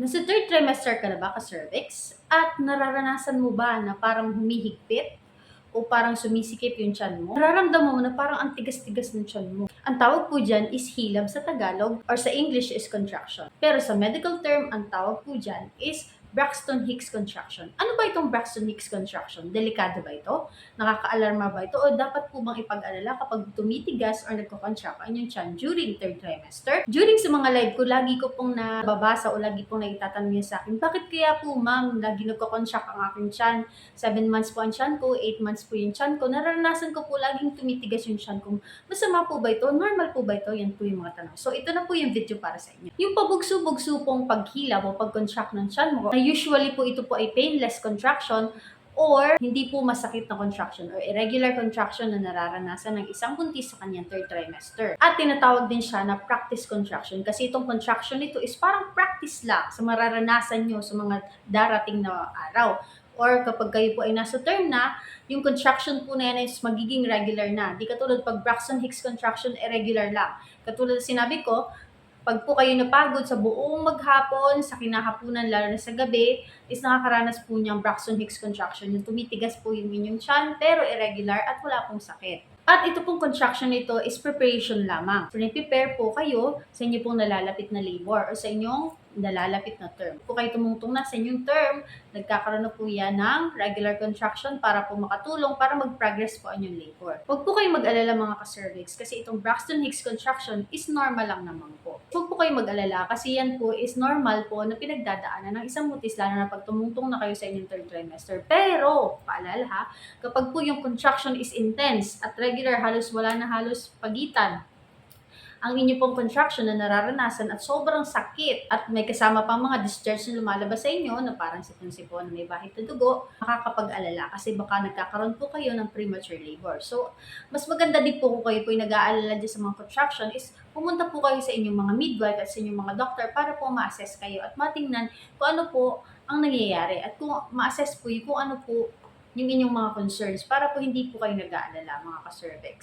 Nasa third trimester ka na ba ka-cervix? At nararanasan mo ba na parang humihigpit o parang sumisikip yung tiyan mo? Nararamdaman mo na parang ang tigas-tigas ng tiyan mo. Ang tawag po dyan is hilab sa Tagalog or sa English is contraction. Pero sa medical term, ang tawag po dyan is Braxton Hicks contraction. Ano ba itong Braxton Hicks contraction? Delikado ba ito? Nakaka-alarma ba ito? O dapat po bang ipag-alala kapag tumitigas or nagko-contract ang inyong tiyan during third trimester? During sa mga live ko, lagi ko pong nababasa o lagi pong naitatanong yun sa akin, bakit kaya po ma'am, lagi nagko-contract ang aking tiyan? 7 months po ang tiyan ko, 8 months po yung tiyan ko. Naranasan ko po laging tumitigas yung tiyan ko. Masama po ba ito? Normal po ba ito? Yan po yung mga tanong. So ito na po yung video para sa inyo. Yung pabugso-bugso pong paghilab o pag-contract ng tiyan mo, usually po ito po ay painless contraction or hindi po masakit na contraction or irregular contraction na nararanasan ng isang buntis sa kanyang third trimester. At tinatawag din siya na practice contraction kasi itong contraction nito is parang practice lang sa mararanasan nyo sa mga darating na araw. Or kapag kayo po ay nasa term na, yung contraction po na yan is magiging regular na. Di katulad pag Braxton Hicks contraction, irregular lang. Katulad sinabi ko, pag po kayo napagod sa buong maghapon, sa kinahapunan, lalo na sa gabi, is nakakaranas po niyang Braxton Hicks contraction. Yung tumitigas po yung inyong tiyan, pero irregular at wala pong sakit. At ito pong contraction nito is preparation lamang. So, prepare po kayo sa inyo pong nalalapit na labor o sa inyong nalalapit na term. Kung kayo tumungtong na sa inyong term, nagkakaroon na po yan ng regular contraction para po makatulong para mag-progress po ang inyong labor. Huwag po kayong mag-alala mga ka-cervix kasi itong Braxton Hicks contraction is normal lang naman po. Huwag po kayong mag-alala kasi yan po is normal po na pinagdadaanan ng isang buntis lalo na pag tumungtong na kayo sa inyong third trimester. Pero, paalala ha, kapag po yung contraction is intense at regular, halos wala na halos pagitan ang inyo pong contraction na nararanasan at sobrang sakit at may kasama pang mga discharge na lumalabas sa inyo na parang sipon-sipon na may bahid na dugo, makakapag-alala kasi baka nagkakaroon po kayo ng premature labor. So, mas maganda din po kung kayo po yung nag-aalala dyan sa mga contraction is pumunta po kayo sa inyong mga midwife at sa inyong mga doctor para po ma-assess kayo at matingnan kung ano po ang nangyayari at kung ma-assess po yung kung ano po yung inyong mga concerns para po hindi po kayo nag-aalala mga ka-cervix.